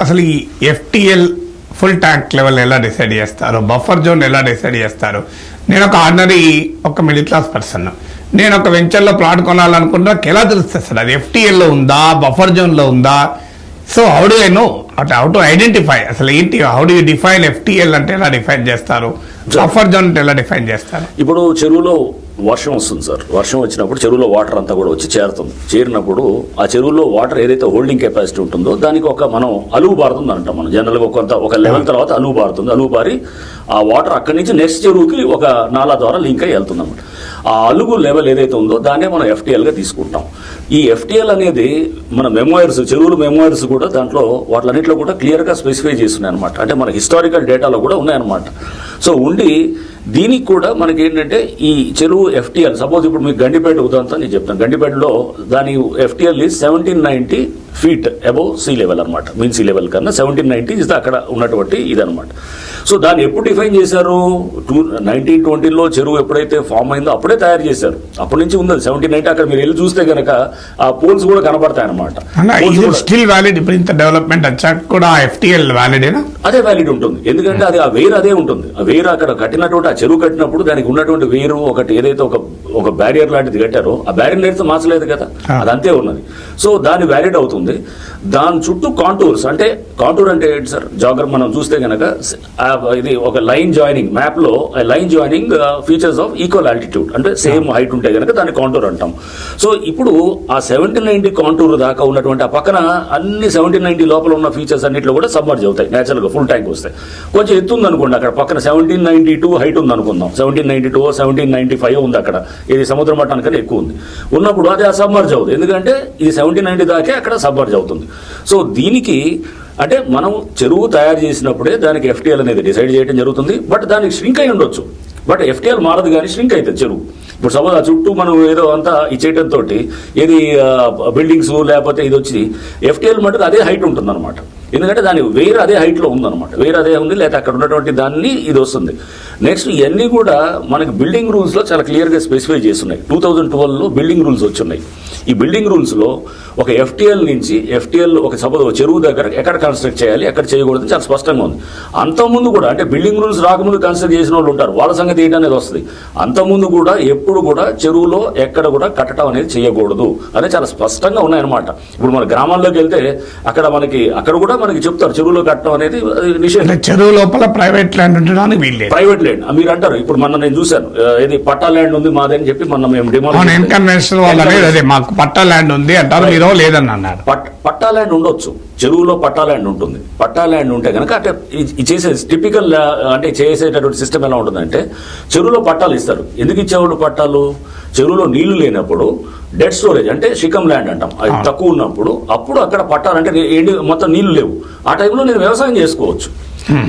అసలు ఈ FTL full tank level ఎలా డిసైడ్ చేస్తారు, బఫర్ జోన్ ఎలా డిసైడ్ చేస్తారు? నేను ఒక ఆర్డినరీ ఒక మిడిల్ క్లాస్ పర్సన్, నేను ఒక వెంచర్లో ప్లాట్ కొనాలనుకుంటే నాకు ఎలా తెలుస్తుంది సార్ అది ఎఫ్టిఎల్లో ఉందా బఫర్ జోన్లో ఉందా? So how do I know, how to identify అసలు ఏంటి, how do you define FTL అంటే ఎలా డిఫైన్ చేస్తారు, బఫర్ జోన్ అంటే ఎలా డిఫైన్ చేస్తారు? ఇప్పుడు చెరువులో వర్షం వస్తుంది సార్, వర్షం వచ్చినప్పుడు చెరువులో వాటర్ అంతా కూడా వచ్చి చేరుతుంది. చేరినప్పుడు ఆ చెరువులో వాటర్ ఏదైతే హోల్డింగ్ కెపాసిటీ ఉంటుందో దానికి ఒక మనం అలుగు బారుతుంది అంటాం. మనం జనరల్గా ఒక లెవెల్ తర్వాత అలుగు బారుతుంది. అలుగు బారి ఆ వాటర్ అక్కడి నుంచి నెక్స్ట్ చెరువుకి ఒక నాలా ద్వారా లింక్ అయ్యి వెళ్తుంది అన్నమాట. ఆ అలుగు లెవెల్ ఏదైతే ఉందో దాన్నే మనం ఎఫ్టిఎల్గా తీసుకుంటాం. ఈ ఎఫ్టిఎల్ అనేది మన మెమోయిర్స్, చెరువుల మెమోయిర్స్ కూడా దాంట్లో వాటిలన్నింటిలో కూడా క్లియర్గా స్పెసిఫై చేస్తున్నాయి అనమాట. అంటే మన హిస్టారికల్ డేటాలో కూడా ఉన్నాయన్నమాట. సో ఉండి దీనికి కూడా మనకి ఏంటంటే ఈ చెరువు ఎఫ్టిఎల్, సపోజ్ ఇప్పుడు మీకు గండిపేట ఉదాహరణ నేను చెప్తాను. గండిపేటలో దాని FTL is 1790 feet above sea level అనమాట. మీన్ సీ లెవెల్ కన్నా 1790 ఇస్ అక్కడ ఉన్నటువంటి ఇదనమాట. సో దాన్ని ఎప్పుడు డిఫైన్ చేశారు? 1920లో చెరువు ఎప్పుడైతే ఫామ్ అయిందో అప్పుడే తయారు చేశారు. అప్పటి నుంచి ఉంది 1790. అక్కడ మీరు వెళ్ళి చూస్తే కనుక ఆ పోల్స్ కూడా కనబడతాయి అనమాట. స్టిల్ వ్యాలిడ్ ఇప్పుడు ఇంత డెవలప్మెంట్ వచ్చాక కూడా ఎఫ్టిఎల్ వ్యాలిడేనా? అదే వ్యాలిడ్ ఉంటుంది. ఎందుకంటే అది ఆ వేరు అదే ఉంటుంది. ఆ వేరు అక్కడ కట్టినటువంటి ఆ చెరువు కట్టినప్పుడు దానికి ఉన్నటువంటి వేరు ఒకటి ఏదైతే ఒక బ్యారియర్ లాంటిది కట్టారో ఆ బ్యారియర్ అయితే మార్చలేదు కదా, అదంతే ఉన్నది. సో దాని వ్యాలిడ్ అవుతుంది. దాని చుట్టూ కాంటూర్స్, అంటే కాంటూర్ అంటే ఏంటి సార్? జాగ్రఫ్ మనం చూస్తే కనుక ఇది ఒక లైన్ జాయినింగ్, మ్యాప్ లో line joining features of equal altitude, అంటే సేమ్ హైట్ ఉంటే కనుక దాన్ని కాంటూర్ అంటాం. సో ఇప్పుడు ఆ 1790 కాంటూర్ దాకా ఉన్నటువంటి ఆ పక్కన అన్ని 1790 లోపల ఉన్న ఫీచర్స్ అన్నింటిలో కూడా సబ్మర్జ్ అవుతాయి నేచురల్ గా ఫుల్ ట్యాంక్ వస్తాయి. కొంచెం ఎత్తు ఉంది అనుకోండి, అక్కడ పక్కన 1792 హైట్ ఉంది అనుకుందాం, 1792 1795 ఉంది అక్కడ, ఇది సముద్ర మట్టానికన్నా ఎక్కువ ఉంది ఉన్నప్పుడు అది సబ్మర్జ్ అవుతుంది. ఎందుకంటే ఇది 1790 దాకే అక్కడ సబ్మర్జ్ అవుతుంది. సో దీనికి అంటే మనం చెరువు తయారు చేసినప్పుడే దానికి ఎఫ్టిఎల్ అనేది డిసైడ్ చేయడం జరుగుతుంది. బట్ దానికి ష్రింక్ అయి ఉండొచ్చు, బట్ ఎఫ్టిఎల్ మారదు కానీ ష్రింక్ అవుతుంది చెరువు. ఇప్పుడు సపోజ్ ఆ చుట్టూ మనం ఏదో అంతా ఇచ్చేయటంతో ఏది బిల్డింగ్స్ లేకపోతే ఇది వచ్చి ఎఫ్టిఎల్ మటుకు అదే హైట్ ఉంటుంది అనమాట. ఎందుకంటే దాని వేరు అదే హైట్లో ఉందన్నమాట, వేరు అదే ఉంది, లేకపోతే అక్కడ ఉన్నటువంటి దాన్ని ఇది వస్తుంది. నెక్స్ట్ ఇవన్నీ కూడా మనకి బిల్డింగ్ రూల్స్లో చాలా క్లియర్గా స్పెసిఫై చేస్తున్నాయి. 2012లో బిల్డింగ్ రూల్స్ వచ్చున్నాయి. ఈ బిల్డింగ్ రూల్స్లో ఒక ఎఫ్టిఎల్ నుంచి ఎఫ్టిఎల్ ఒక సపోజ్ చెరువు దగ్గర ఎక్కడ కన్స్ట్రక్ట్ చేయాలి ఎక్కడ చేయకూడదు చాలా స్పష్టంగా ఉంది. అంతకుముందు కూడా అంటే బిల్డింగ్ రూల్స్ రాకముందు కన్స్ట్రక్ట్ చేసిన వాళ్ళు ఉంటారు, వాళ్ళ సంగతి ఏంటనేది వస్తుంది. అంతకుముందు కూడా ఎప్పుడు కూడా చెరువులో ఎక్కడ కూడా కట్టడం అనేది చేయకూడదు అనేది చాలా స్పష్టంగా ఉన్నాయన్నమాట. ఇప్పుడు మన గ్రామాల్లోకి వెళ్తే అక్కడ కూడా మనకి చెప్తారు చెరువులో కట్టడం అనేది నిషేధం. చెరువు లోపల ప్రైవేట్ ల్యాండ్ ఉండడానికి వీల్లేదు. ప్రైవేట్ ల్యాండ్ మీరు అంటారు. ఇప్పుడు మొన్న నేను చూశాను, ఏది పట్టా ల్యాండ్ ఉంది మాదని చెప్పి మొన్న మేము డిమాండ్ మాకు పట్టా ల్యాండ్ ఉంది అంటారు, మీరు లేదని అన్నారు. పట్టా ల్యాండ్ ఉండొచ్చు, చెరువులో పట్టా ల్యాండ్ ఉంటుంది. పట్టా ల్యాండ్ ఉంటే కనుక అంటే చేసే టిపికల్ అంటే చేసేటటువంటి సిస్టమ్ ఎలా ఉంటుందంటే చెరువులో పట్టాలు ఇస్తారు. ఎందుకు ఇచ్చేవాళ్ళు పట్టాలు? చెరువులో నీళ్లు లేనప్పుడు డెడ్ స్టోరేజ్ అంటే షికమ్ ల్యాండ్ అంటాం, అది తక్కువ ఉన్నప్పుడు అప్పుడు అక్కడ పట్టాలంటే మొత్తం నీళ్లు లేవు. ఆ టైంలో నేను వ్యవసాయం చేసుకోవచ్చు,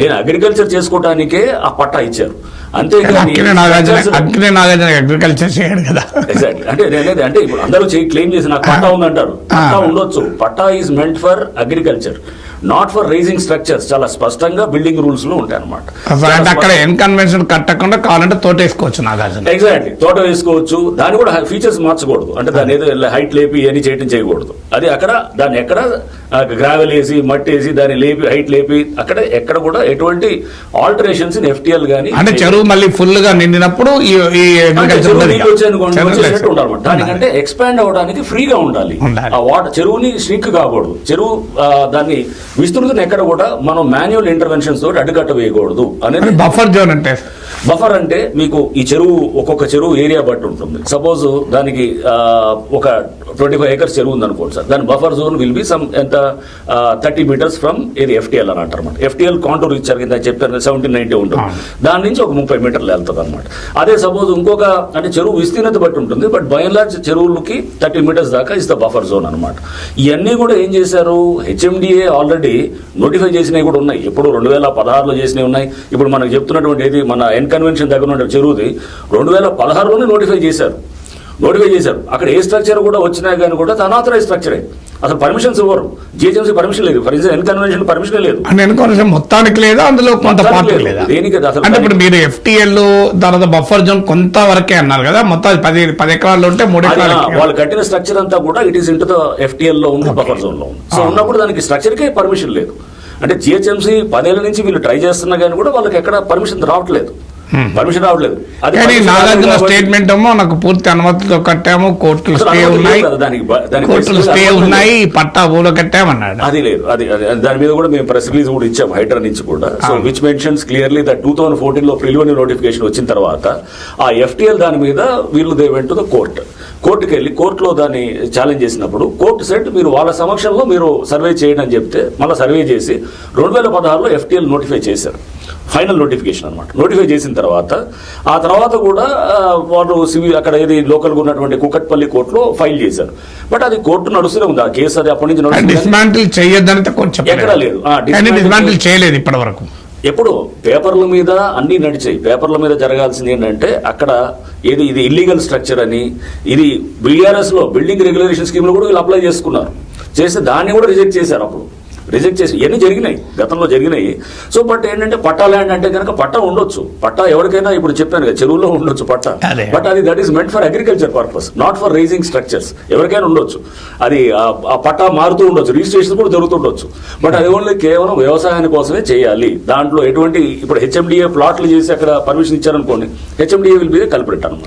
నేను అగ్రికల్చర్ చేసుకోవడానికే ఆ పట్టా ఇచ్చారు. అంతేకాని అగ్రికల్చర్ చేయడు కదా. ఎగ్జాక్ట్లీ. అంటే ఇప్పుడు అందరూ క్లెయిమ్ చేసి నాకు పట్టా ఉందంటారు. పట్టా ఉండొచ్చు, patta is meant for agriculture, not for raising structures. చాలా స్పష్టంగా బిల్డింగ్ రూల్స్ లో ఉంటాయి అనమాట. అక్కడ ఎన్కన్వెన్షన్ కట్టకుండా కావాలంటే తోట వేసుకోవచ్చు. నాగార్జున ఎగ్జాక్ట్లీ తోట వేసుకోవచ్చు. దాన్ని కూడా ఫీచర్స్ మార్చకూడదు, అంటే దాన్ని ఏదో హైట్ లేపి అని చేయకూడదు. అది అక్కడ దాన్ని ఎక్కడ గ్రావెల్ వేసి మట్టి వేసి దాన్ని లేపి హైట్ లేపి అక్కడ ఎక్కడ కూడా ఎటువంటి ఆల్టరేషన్స్ ఇన్ ఎఫ్టిఎల్ గానీ అంటే చెరువు మళ్ళీ ఫుల్ గా నిండినప్పుడు ఉండాలన్నమాట. దానికంటే ఎక్స్పాండ్ అవడానికి ఫ్రీగా ఉండాలి. ఆ వాటర్ చెరువుని ష్రింక్ కాకూడదు. చెరువు దాన్ని విస్తృతిని ఎక్కడ కూడా మనం మాన్యువల్ ఇంటర్వెన్షన్స్ తోటి అడ్డుకట్ట వేయకూడదు అనేది. బఫర్ జోన్ అంటే బఫర్ అంటే మీకు ఈ చెరువు ఒక్కొక్క చెరువు ఏరియా బట్టి ఉంటుంది. సపోజ్ దానికి ఒక 25 acres చెరువు ఉంది అనుకోండి సార్, దాని buffer zone will be some ఎంత 30 meters ఫ్రమ్ ఇది ఎఫ్టిఎల్ అని అంటారు అనమాట. ఎఫ్టిఎల్ కాంటూర్ ఇచ్చారు కింద చెప్పారు 1790 ఉంటుంది, దాని నుంచి ఒక 30 meterలు వెళ్తుంది అనమాట. అదే సపోజ్ ఇంకొక అంటే చెరువు విస్తీర్ణత బట్టి ఉంటుంది, బట్ బై అండ్ లార్జ్ చెరువులకి 30 meters దాకా ఇస్ ద బఫర్ జోన్ అనమాట. ఇవన్నీ కూడా ఏం చేశారు, హెచ్ఎండిఏ ఆల్రెడీ నోటిఫై చేసినవి కూడా ఉన్నాయి. ఇప్పుడు 2016లో చేసినవి ఉన్నాయి. ఇప్పుడు మనకు చెప్తున్నటువంటి ఏది మన కన్వెన్షన్ దగ్గర ఉన్న చెరువుది 2016లోనే నోటిఫై చేశారు. అక్కడ ఏ స్ట్రక్చర్ కూడా వచ్చినా కానీ కూడా అన్ఆథరైజ్ స్ట్రక్చరే. అసలు పర్మిషన్స్ ఇవ్వరు, జిహెచ్ఎంసీ పర్మిషన్ లేదు, ఫర్ ఎగ్జాంపుల్ ఎన్కన్వెన్షన్ పర్మిషన్ లేదు. ఎన్కన్వెన్షన్ మొత్తానికి లేదా, అందులో కొంత పార్ట్ లేదా, దేనికి అసలు. అంటే ఇప్పుడు మీరు ఎఫ్టిఎల్ తర్వాత బఫర్ జోన్ కొంత వరకే అన్నారు కదా, మొత్తం 10 ఎకరాలు ఉంటే 3 ఎకరాలు వాళ్ళు కట్టిన స్ట్రక్చర్ అంతా కూడా it is into the FTL లో ఉంది, బఫర్ జోన్ లో ఉంది. సో ఉన్నప్పుడు దానికి స్ట్రక్చర్ కే పర్మిషన్ లేదు. అంటే జిహెచ్ఎంసీ 10 ఏళ్ల నుంచి వీళ్ళు ట్రై చేస్తున్నా కానీ కూడా వాళ్ళకి ఎక్కడ పర్మిషన్ రావట్లేదు. అది కానీ నాగార్జున స్టేట్మెంట్ ఏమో నాకు పూర్తి అనుమతితో కట్టాము, కోర్టులు స్టే ఉన్నాయి, కోర్టులు స్టే ఉన్నాయి, పట్టా ఊలో కట్టామన్నాడు. అది లేదు, అది దాని మీద కూడా మేము ప్రెస్ రిలీజ్ కూడా ఇచ్చాము హైడ్రా నుంచి కూడా. So which mentions clearly that 2014 లో ప్రిలిమినరీ నోటిఫికేషన్ వచ్చిన తర్వాత ఆ FTL దాని మీద వీళ్ళు దే వెంట్ టు ద కోర్టుకి వెళ్ళి కోర్టులో దాన్ని ఛాలెంజ్ చేసినప్పుడు కోర్టు సెట్ మీరు వాళ్ళ సమక్షంలో మీరు సర్వే చేయండి అని చెప్తే మళ్ళీ సర్వే చేసి 2016లో FTL నోటిఫై చేశారు. ఫైనల్ నోటిఫికేషన్ అనమాట. నోటిఫై చేసిన తర్వాత ఆ తర్వాత కూడా వాళ్ళు సివిల్ అక్కడ ఏది లోకల్గా ఉన్నటువంటి కుకట్పల్లి కోర్టులో ఫైల్ చేశారు. బట్ అది కోర్టు నడుస్తూనే ఉంది, ఆ కేసు అది అప్పటి నుంచి డిస్మాంటిల్ చేయొద్దని ఎక్కడా లేదు, డిస్మాంటిల్ చేయలేదు ఇప్పటి వరకు. ఎప్పుడు పేపర్ల మీద అన్ని నడిచాయి. పేపర్ల మీద జరగాల్సింది ఏంటంటే అక్కడ ఇది ఇల్లీగల్ స్ట్రక్చర్ అని, ఇది BRS లో బిల్డింగ్ రెగ్యులేషన్ స్కీమ్ లో కూడా వీళ్ళు అప్లై చేసుకున్నారు. చేస్తే దాన్ని కూడా రిజెక్ట్ చేశారు. అప్పుడు రిజెక్ట్ చేసి ఇవన్నీ జరిగినాయి, గతంలో జరిగినాయి. సో బట్ ఏంటంటే పట్టా ల్యాండ్ అంటే కనుక పట్టా ఉండొచ్చు, పట్టా ఎవరికైనా ఇప్పుడు చెప్పాను కదా చెరువులో ఉండొచ్చు పట్టా, బట్ అది that is meant for agriculture purpose, not for raising structures. ఎవరికైనా ఉండొచ్చు, అది ఆ పట్టా మారుతూ ఉండొచ్చు, రిజిస్ట్రేషన్ కూడా జరుగుతుండొచ్చు, బట్ అది ఓన్లీ కేవలం వ్యవసాయాని కోసమే చేయాలి. దాంట్లో ఎటువంటి ఇప్పుడు HMDA ప్లాట్లు చేసి అక్కడ పర్మిషన్ ఇచ్చారనుకోండి, HMDA will be the culprit అన్నమాట.